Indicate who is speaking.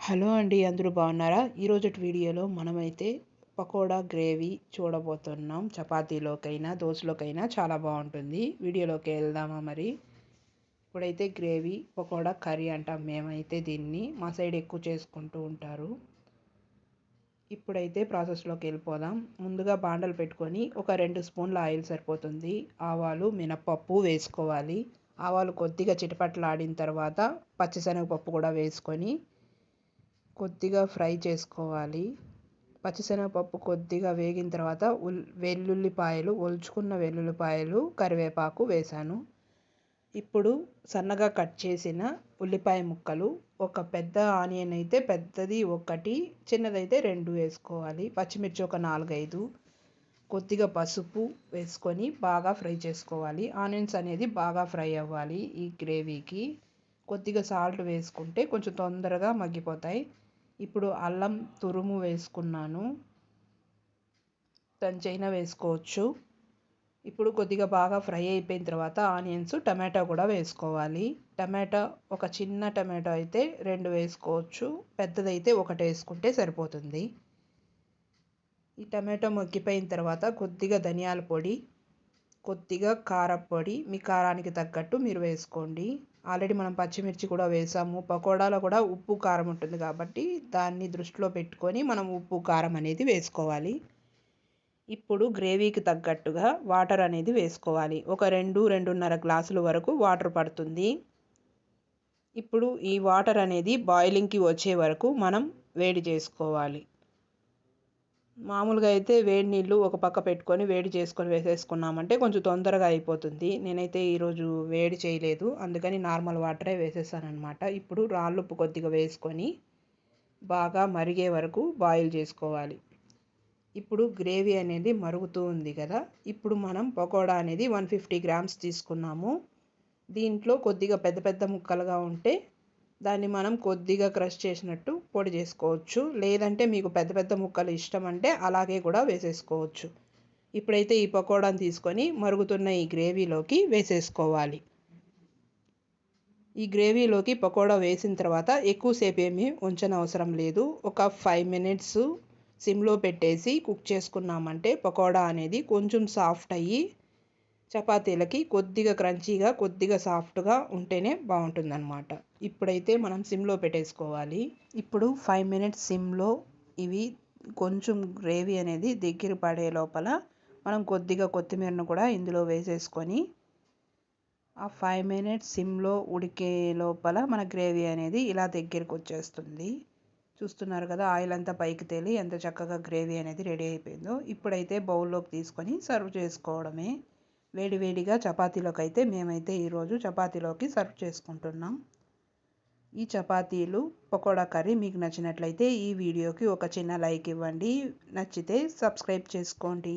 Speaker 1: Hello అండి, అందరూ బాగున్నారా? ఈరోజుటి వీడియోలో మనమైతే పకోడా గ్రేవీ చూడబోతున్నాం. చపాతీలోకైనా దోశలోకైనా చాలా బాగుంటుంది. వీడియోలోకి వెళ్దామా మరి? ఇప్పుడైతే గ్రేవీ పకోడా కర్రీ అంటాం మేమైతే దీన్ని. మా సైడ్ ఎక్కువ చేసుకుంటూ ఉంటారు. ఇప్పుడైతే ప్రాసెస్లోకి వెళ్ళిపోదాం. ముందుగా బాండలు పెట్టుకొని ఒక 2 స్పూన్ల ఆయిల్ సరిపోతుంది. ఆవాలు, మినపప్పు వేసుకోవాలి. ఆవాలు కొద్దిగా చిటపట్లాడిన తర్వాత పచ్చిశనగపప్పు కూడా వేసుకొని కొద్దిగా ఫ్రై చేసుకోవాలి. పచ్చిశనగపప్పు కొద్దిగా వేగిన తర్వాత వెల్లుల్లిపాయలు, ఒలుచుకున్న వెల్లుల్లిపాయలు, కరివేపాకు వేశాను. ఇప్పుడు సన్నగా కట్ చేసిన ఉల్లిపాయ ముక్కలు, ఒక పెద్ద ఆనియన్ అయితే పెద్దది ఒకటి, చిన్నదైతే 2 వేసుకోవాలి. పచ్చిమిర్చి ఒక 4-5, కొద్దిగా పసుపు వేసుకొని బాగా ఫ్రై చేసుకోవాలి. ఆనియన్స్ అనేది బాగా ఫ్రై అవ్వాలి. ఈ గ్రేవీకి కొద్దిగా సాల్ట్ వేసుకుంటే కొంచెం తొందరగా మగ్గిపోతాయి. ఇప్పుడు అల్లం తురుము వేసుకున్నాను, దంచైనా వేసుకోవచ్చు. ఇప్పుడు కొద్దిగా బాగా ఫ్రై అయిపోయిన తర్వాత ఆనియన్స్, టమాటా కూడా వేసుకోవాలి. టమాటా ఒక చిన్న టమాటా అయితే 2 వేసుకోవచ్చు, పెద్దదైతే 1 వేసుకుంటే సరిపోతుంది. ఈ టమాటో మగ్గిపోయిన తర్వాత కొద్దిగా ధనియాల పొడి, కొద్దిగా కారపొడి మీ కారానికి తగ్గట్టు మీరు వేసుకోండి. ఆల్రెడీ మనం పచ్చిమిర్చి కూడా వేసాము. పకోడాలో కూడా ఉప్పు కారం ఉంటుంది కాబట్టి దాన్ని దృష్టిలో పెట్టుకొని మనం ఉప్పు కారం అనేది వేసుకోవాలి. ఇప్పుడు గ్రేవీకి తగ్గట్టుగా వాటర్ అనేది వేసుకోవాలి. ఒక 2-2.5 గ్లాసుల వరకు వాటర్ పడుతుంది. ఇప్పుడు ఈ వాటర్ అనేది బాయిలింగ్కి వచ్చే వరకు మనం వేడి చేసుకోవాలి. మామూలుగా అయితే వేడి నీళ్ళు ఒక పక్క పెట్టుకొని వేడి చేసుకొని వేసేసుకున్నామంటే కొంచెం తొందరగా అయిపోతుంది. నేనైతే ఈరోజు వేడి చేయలేదు, అందుకని నార్మల్ వాటరే వేసేసానమాట. ఇప్పుడు రాళ్ళుప్పు కొద్దిగా వేసుకొని బాగా మరిగే వరకు బాయిల్ చేసుకోవాలి. ఇప్పుడు గ్రేవీ అనేది మరుగుతూ ఉంది కదా, ఇప్పుడు మనం పకోడా అనేది 150 గ్రామ్స్ తీసుకున్నాము. దీంట్లో కొద్దిగా పెద్ద పెద్ద ముక్కలుగా ఉంటే దాన్ని మనం కొద్దిగా క్రష్ చేసినట్టు పొడి చేసుకోవచ్చు. లేదంటే మీకు పెద్ద పెద్ద ముక్కలు ఇష్టం అంటే అలాగే కూడా వేసేసుకోవచ్చు. ఇప్పుడైతే ఈ పకోడాని తీసుకొని మరుగుతున్న ఈ గ్రేవీలోకి వేసేసుకోవాలి. ఈ గ్రేవీలోకి పకోడా వేసిన తర్వాత ఎక్కువసేపు ఏమీ ఉంచనవసరం లేదు. ఒక 5 మినిట్స్ సిమ్లో పెట్టేసి కుక్ చేసుకున్నామంటే పకోడా అనేది కొంచెం సాఫ్ట్ అయ్యి చపాతీలకి కొద్దిగా క్రంచీగా, కొద్దిగా సాఫ్ట్గా ఉంటేనే బాగుంటుందన్నమాట. ఇప్పుడైతే మనం సిమ్లో పెట్టేసుకోవాలి. ఇప్పుడు 5 మినిట్స్ సిమ్లో ఇవి కొంచెం గ్రేవీ అనేది దగ్గర పడే లోపల మనం కొద్దిగా కొత్తిమీరను కూడా ఇందులో వేసేసుకొని ఆ 5 మినిట్స్ సిమ్లో ఉడికే లోపల మన గ్రేవీ అనేది ఇలా దగ్గరికి వచ్చేస్తుంది. చూస్తున్నారు కదా, ఆయిల్ అంతా పైకి తేలి ఎంత చక్కగా గ్రేవీ అనేది రెడీ అయిపోయిందో. ఇప్పుడైతే బౌల్లోకి తీసుకొని సర్వ్ చేసుకోవడమే. వేడివేడిగా చపాతీలోకి అయితే మేమైతే ఈరోజు చపాతీలోకి సర్వ్ చేసుకుంటున్నాం. ఈ చపాతీలు పకోడా కర్రీ మీకు నచ్చినట్లయితే ఈ వీడియోకి ఒక చిన్న లైక్ ఇవ్వండి. నచ్చితే సబ్స్క్రైబ్ చేసుకోండి.